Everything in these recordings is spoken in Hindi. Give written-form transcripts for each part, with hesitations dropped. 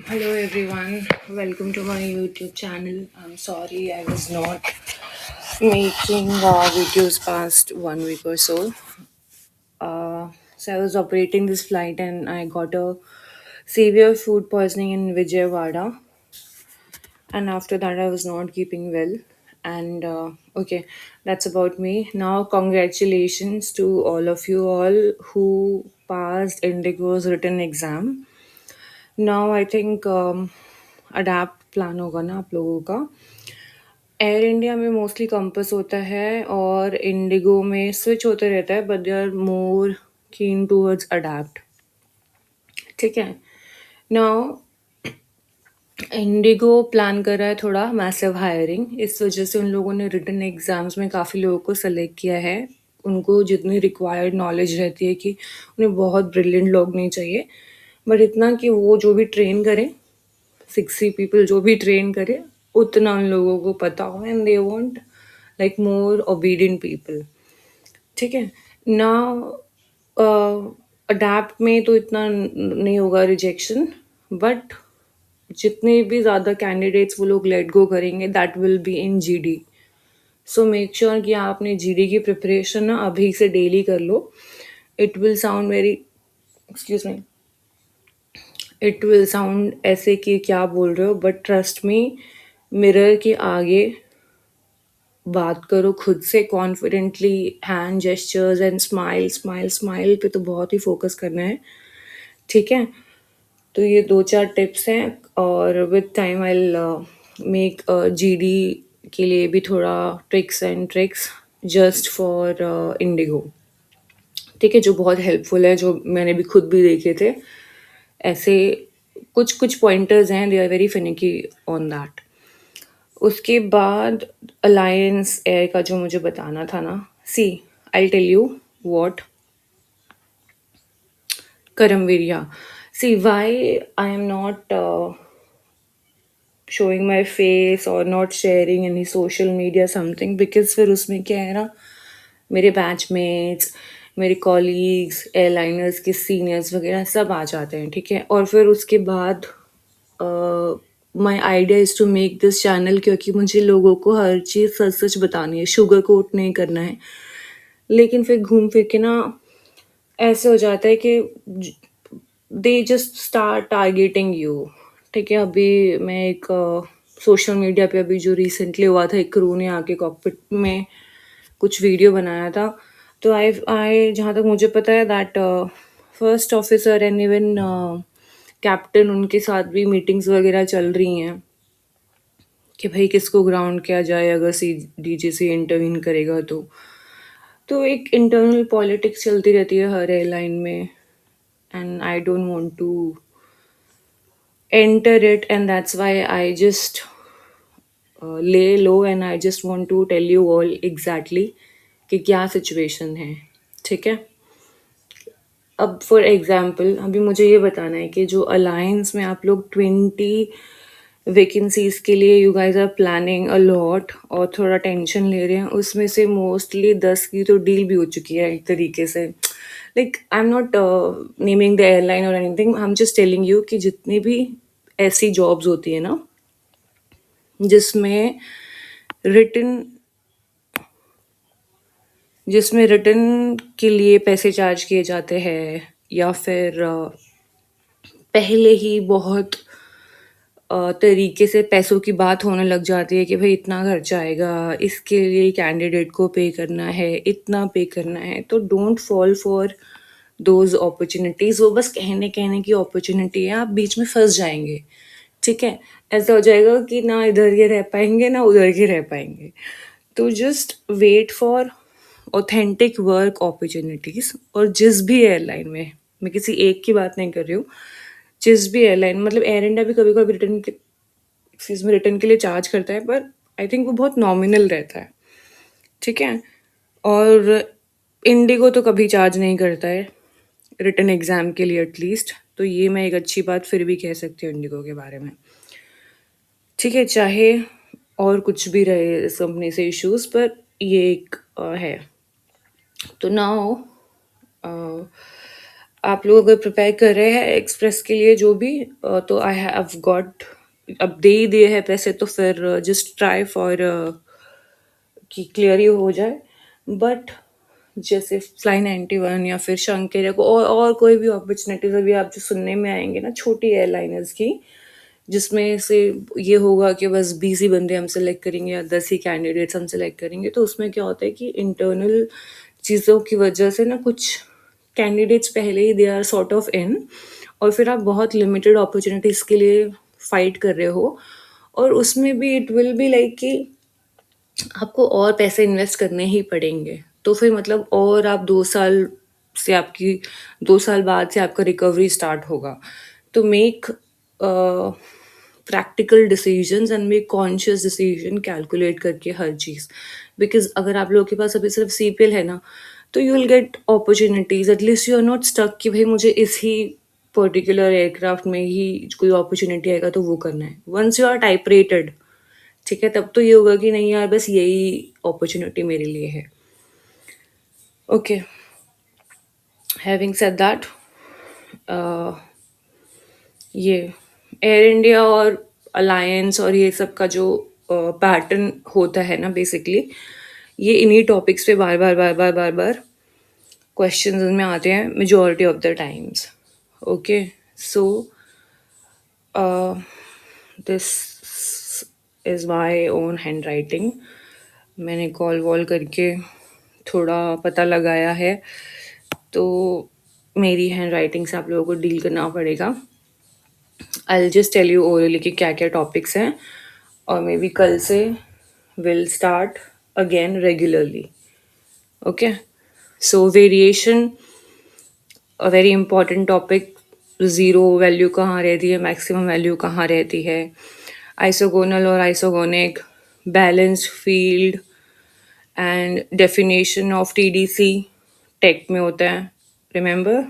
Hello everyone, welcome to my YouTube channel. I'm sorry I was not making videos past 1 week or so. So I was operating this flight and I got a severe food poisoning in Vijayawada, and after that I was not keeping well. And okay, that's about me. Now, congratulations to all of you all who passed Indigo's written exam. Now I think adapt plan होगा ना आप लोगों का. एयर इंडिया में मोस्टली कंपस होता है और इंडिगो में स्विच होते रहता है, बट दे आर मोर कीन टूवर्ड्स अडाप्ट. ठीक है. नाउ इंडिगो प्लान कर रहा है थोड़ा मैसिव हायरिंग, इस वजह से उन लोगों ने रिटन एग्जाम्स में काफ़ी लोगों को सेलेक्ट किया है. उनको जितनी रिक्वायर्ड नॉलेज रहती है कि उन्हें बहुत ब्रिलियंट लोग नहीं चाहिए, बट इतना कि वो जो भी ट्रेन करें, 60 पीपल जो भी ट्रेन करे उतना उन लोगों को पता हो, and they want like more obedient people. ठीक है ना. अडेप्ट में तो इतना नहीं होगा रिजेक्शन, बट जितने भी ज़्यादा कैंडिडेट्स वो लोग लेट गो करेंगे that will be in GD. So make sure कि आप अपने जीडी की प्रिपरेशन ना अभी से डेली कर लो. It will sound very, excuse me, it will sound ऐसे कि क्या बोल रहे हो, बट ट्रस्ट मी, मिरर के आगे बात करो खुद से confidently. Hand gestures and smile smile smile पे तो बहुत ही फोकस करना है. ठीक है. तो ये 2-4 टिप्स हैं, और with time I make GD के लिए भी थोड़ा tricks and tricks just for Indigo. ठीक है, जो बहुत हेल्पफुल है, जो मैंने भी खुद भी देखे थे. ऐसे कुछ कुछ पॉइंटर्स हैं, they are very finicky on that. उसके बाद अलायंस एयर का जो मुझे बताना था ना, see I tell you what. Karamveer, yeah. See, why I am not showing my face or not sharing any social media something, because फिर उसमें क्या है ना, मेरे बैचमेट्स, मेरे कॉलीग्स, एयरलाइनर्स के सीनियर्स वगैरह सब आ जाते हैं. ठीक है. और फिर उसके बाद my idea is to make this channel, क्योंकि मुझे लोगों को हर चीज़ सच सच बतानी है, शुगर कोट नहीं करना है. लेकिन फिर घूम फिर के ना ऐसे हो जाता है कि they just start targeting you. ठीक है. अभी मैं एक सोशल मीडिया पे अभी जो रिसेंटली हुआ था, एक क्रू ने आके कॉकपिट में कुछ वीडियो बनाया था. तो आई जहाँ तक मुझे पता है that first officer and even captain, उनके साथ भी मीटिंग्स वगैरह चल रही हैं कि भाई किसको ग्राउंड किया जाए अगर सी डीजीसी इंटरवीन करेगा तो एक इंटरनल पॉलिटिक्स चलती रहती है हर एयरलाइन में, and I don't want to enter it, and that's why I just lay low and I just want to tell you all exactly कि क्या सिचुएशन है. ठीक है. अब फॉर एग्जाम्पल अभी मुझे ये बताना है कि जो अलायंस में आप लोग 20 वैकेंसीज के लिए you guys are planning a lot और थोड़ा टेंशन ले रहे हैं, उसमें से मोस्टली 10 की तो डील भी हो चुकी है एक तरीके से. Like I am not naming the airline और anything, I am just telling you कि जितनी भी ऐसी जॉब्स होती है ना जिसमें रिटन जिसमें रिटन के लिए पैसे चार्ज किए जाते हैं, या फिर पहले ही बहुत तरीके से पैसों की बात होने लग जाती है कि भाई इतना खर्चा आएगा, इसके लिए कैंडिडेट को पे करना है, इतना पे करना है. तो don't fall for those opportunities. वो बस कहने कहने की अपॉर्चुनिटी है, आप बीच में फंस जाएंगे. ठीक है. ऐसा हो जाएगा कि ना इधर के रह पाएंगे ना उधर के रह पाएंगे. तो just wait for authentic work opportunities. और जिस भी एयरलाइन में, मैं किसी एक की बात नहीं कर रही हूँ, जिस भी एयरलाइन, मतलब एयर इंडिया भी कभी कभी रिटर्न के लिए चार्ज करता है, पर आई थिंक वो बहुत नॉमिनल रहता है. ठीक है. और इंडिगो तो कभी चार्ज नहीं करता है रिटर्न एग्ज़ाम के लिए एटलीस्ट. तो ये मैं एक अच्छी बात फिर भी कह सकती हूँ इंडिगो के बारे में. ठीक है. चाहे और कुछ भी रहे इस कंपनी से इश्यूज़, पर ये एक है. तो नाउ आप लोग अगर प्रिपेयर कर रहे हैं एक्सप्रेस के लिए जो भी तो आई हैव गॉट, अब दे ही दिए हैं पैसे तो फिर जस्ट ट्राई फॉर कि क्लियर ही हो जाए। बट जैसे फ्लाई 91 या फिर शंकर या और कोई भी अपॉर्चुनिटीज अभी आप जो सुनने में आएंगे ना छोटी एयरलाइनर्स की, जिसमें से ये होगा कि बस 20 ही बंदे हम सेलेक्ट करेंगे या 10 ही कैंडिडेट्स हम सेलेक्ट करेंगे, तो उसमें क्या होता है कि इंटरनल चीज़ों की वजह से ना कुछ कैंडिडेट्स पहले ही दे आर सॉर्ट ऑफ इन, और फिर आप बहुत लिमिटेड अपॉर्चुनिटीज़ के लिए फाइट कर रहे हो, और उसमें भी इट विल बी लाइक कि आपको और पैसे इन्वेस्ट करने ही पड़ेंगे। तो फिर मतलब और आप 2 साल से आपकी 2 साल बाद से आपका रिकवरी स्टार्ट होगा। तो make practical decisions and make conscious decision calculate करके हर चीज़। बिकॉज़ अगर आप लोगों के पास अभी सिर्फ सीपीएल है ना, तो you will get opportunities, at least you are not stuck कि भई मुझे इस ही पर्टिकुलर एयरक्राफ्ट में ही कोई अपॉर्च्युनिटी आएगा तो वो करना है। Once you are type rated, ठीक है, तब तो ये होगा कि नहीं यार बस यही अपॉर्चुनिटी मेरे लिए है। ओके, हैविंग सेड दैट, ये एयर इंडिया और अलायंस और ये सब का जो पैटर्न होता है ना, बेसिकली ये इन्हीं टॉपिक्स पे बार बार बार बार बार बार क्वेश्चंस में आते हैं majority of the times. Okay, so this is my own hand writing. मैंने कॉल वॉल करके थोड़ा पता लगाया है, तो मेरी हैंड राइटिंग से आप लोगों को डील करना पड़ेगा। I just tell you orally कि क्या क्या टॉपिक्स हैं, और मे बी कल से will start again regularly. Okay, so variation a very important topic. Zero value कहाँ रहती है, मैक्सिमम वैल्यू कहाँ रहती है, आइसोगोनल और isogonic, balanced field and definition of TDC take में होता है, remember.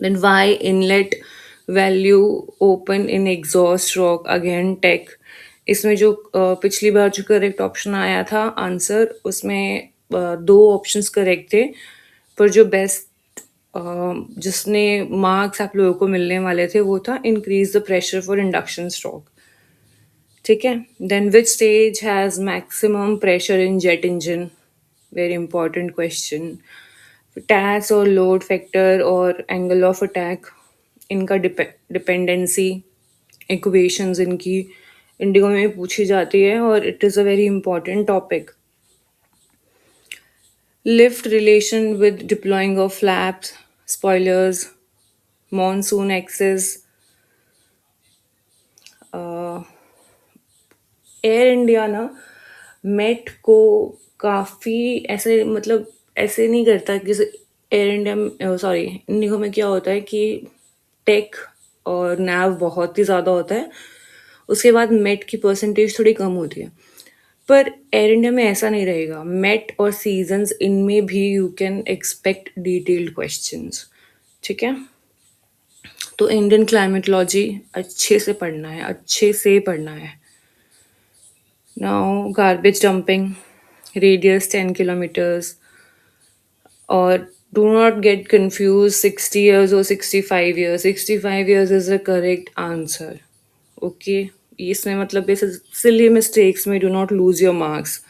Then why inlet value open in exhaust rock, again take. इसमें जो पिछली बार जो करेक्ट ऑप्शन आया था आंसर, उसमें 2 ऑप्शंस करेक्ट थे, पर जो बेस्ट जिसने मार्क्स आप लोगों को मिलने वाले थे वो था increase the pressure for induction stroke. ठीक है, then which stage has maximum pressure in jet engine, very important question. Tax और लोड फैक्टर और एंगल ऑफ अटैक, इनका डिपेंडेंसी इक्वेशंस इनकी इंडिगो में पूछी जाती है, और it is a very important topic. Lift relation with deploying of flaps, spoilers, monsoon access. Air India ना मेट को काफ़ी ऐसे मतलब ऐसे नहीं करता कि एयर इंडिया सॉरी इंडिगो में क्या होता है कि टेक और नैव बहुत ही ज़्यादा होता है, उसके बाद मेट की परसेंटेज थोड़ी कम होती है। पर एयर इंडिया में ऐसा नहीं रहेगा, मेट और सीजन्स इनमें भी you can expect detailed questions. ठीक है, तो इंडियन क्लाइमेटोलॉजी अच्छे से पढ़ना है, अच्छे से पढ़ना है। Now garbage dumping, radius 10 kilometers, और do not get confused 60 years or 65 years. 65 years is the correct answer. Okay, इसमें मतलब ऐसे सिली मिस्टेक्स में do not lose your marks.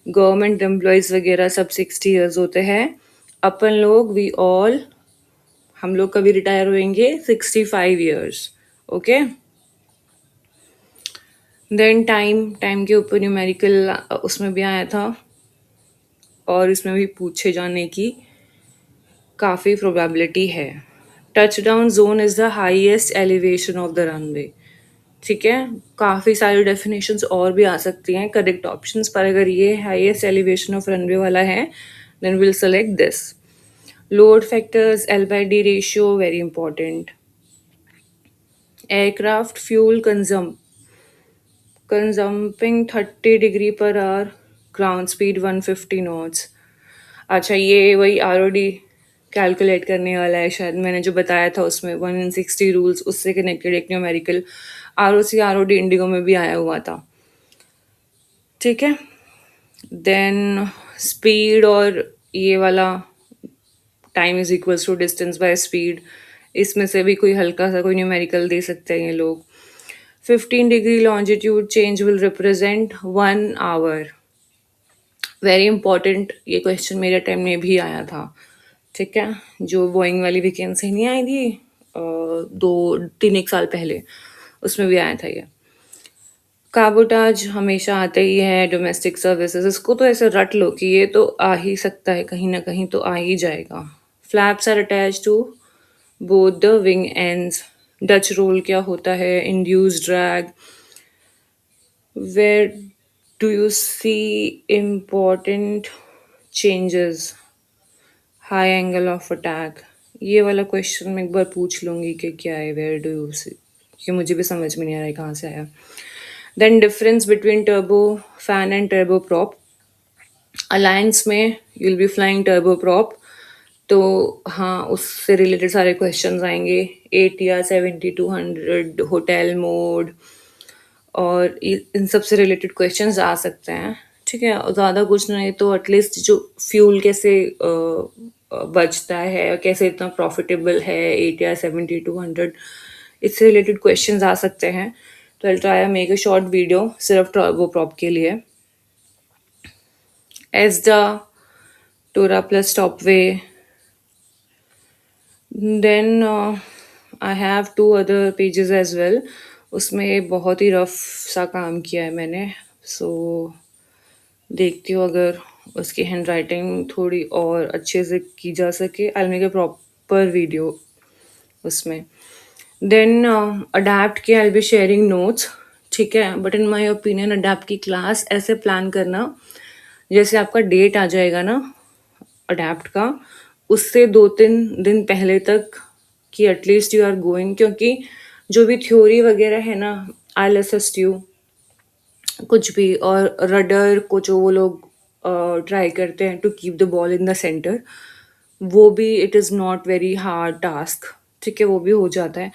Government employees वगैरह सब 60 years होते हैं, अपन लोग वी ऑल हम लोग कभी रिटायर होएंगे 65 years. ओके, देन टाइम के ऊपर न्यूमेरिकल उसमें भी आया था, और इसमें भी पूछे जाने की काफ़ी प्रोबेबिलिटी है। Touch down zone is the highest elevation of the runway. ठीक है, काफ़ी सारी डेफिनेशंस और भी आ सकती हैं करेक्ट ऑप्शंस, पर अगर ये हाईएस्ट एलिवेशन ऑफ रनवे वाला है then will select this. Load factors, L by D ratio, very important. Aircraft fuel consuming 30 degree per hour, ground speed 150 knots. अच्छा, ये वही आरओडी कैलकुलेट करने वाला है शायद, मैंने जो बताया था उसमें 1 in 60 रूल्स, उससे कनेक्टेड एक न्यूमेरिकल आरओसी आरओडी इंडिगो में भी आया हुआ था। ठीक है, देन स्पीड और ये वाला time is equals to distance by speed, इसमें से भी कोई हल्का सा कोई न्यूमेरिकल दे सकते हैं ये लोग। 15 degree longitude change will represent 1 hour. Very important, ये क्वेश्चन मेरे टाइम में भी आया था। ठीक है, जो बोइंग वाली वैकेंसी नहीं आई थी 2-3 एक साल पहले, उसमें भी आया था ये। काबोटाज हमेशा आते ही है, डोमेस्टिक सर्विसेज, इसको तो ऐसे रट लो कि ये तो आ ही सकता है, कहीं ना कहीं तो आ ही जाएगा। Flaps are attach to both the wing ends. Dutch roll क्या होता है? Induce drag. Where do you see important changes? High angle of attack. ये वाला क्वेश्चन मैं एक बार पूछ लूँगी कि क्या है, वेयर डू यू सी, कि मुझे भी समझ में नहीं आ रहा है कहाँ से आया। Then difference between turbo fan and turbo prop. Alliance में you will be flying turbo prop, तो हाँ उससे रिलेटेड सारे क्वेश्चंस आएंगे। ATR 7200 होटल मोड, और इन सब से रिलेटेड क्वेश्चंस आ सकते हैं। ठीक है, ज़्यादा कुछ नहीं तो एटलीस्ट जो फ्यूल कैसे बचता है और कैसे इतना प्रॉफिटेबल है ATR 7200, इससे रिलेटेड क्वेश्चंस आ सकते हैं। तो I try make a short video सिर्फ टर्बो प्रॉप के लिए। ESDA, टोरा प्लस टॉपवे। Then I have 2 other pages as well. उसमें बहुत ही रफ सा काम किया है मैंने, सो देखती हूँ अगर उसकी हैंड राइटिंग थोड़ी और अच्छे से की जा सके, I make a proper video उसमें। देन अडेप्ट के आई बी शेयरिंग नोट्स। ठीक है, but in my opinion adapt की क्लास ऐसे प्लान करना, जैसे आपका डेट आ जाएगा ना अडेप्ट का, उससे 2-3 दिन पहले तक कि एटलीस्ट यू आर गोइंग, क्योंकि जो भी थ्योरी वगैरह है ना, आई असिस्ट यू कुछ भी। और रडर को जो वो लोग ट्राई करते हैं to keep the ball in the centre, वो भी it is not very hard task. ठीक है, वो भी हो जाता है।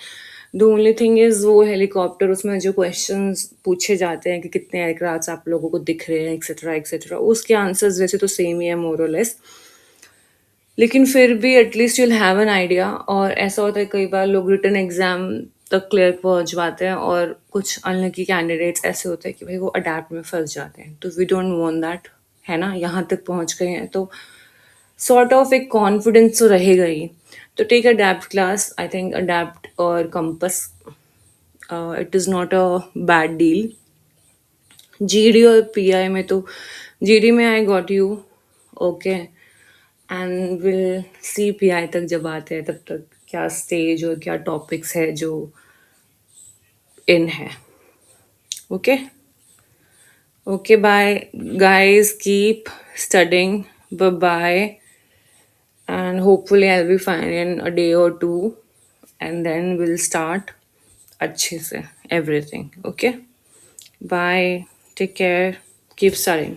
द ओनली थिंग इज़ वो हेलीकॉप्टर, उसमें जो क्वेश्चंस पूछे जाते हैं कि कितने एयरक्राफ्ट आप लोगों को दिख रहे हैं एक्सेट्रा एक्सेट्रा, उसके आंसर्स वैसे तो सेम ही है मोर और लेस, लेकिन फिर भी at least you'll have an idea. और ऐसा होता है कई बार लोग रिटन एग्जाम तक क्लियर पहुंच पाते हैं, और कुछ अनलकी कैंडिडेट्स ऐसे होते हैं कि भाई वो अडेप्ट में फंस जाते हैं, तो वी डोंट वांट दैट, है ना। यहाँ तक पहुंच गए हैं तो सॉर्ट ऑफ एक कॉन्फिडेंस तो रहेगा ही। तो take Adept class, I think Adept और compass, it is not a bad deal. GD और PI में तो, GD में I got you okay, and will see PI तक जब आते हैं तब तक क्या स्टेज और क्या टॉपिक्स है जो इन है। Okay okay, bye guys, keep studying, bye bye, and hopefully I'll be fine in a day or two, and then we'll start अच्छे से everything. Okay, bye, take care, keep studying.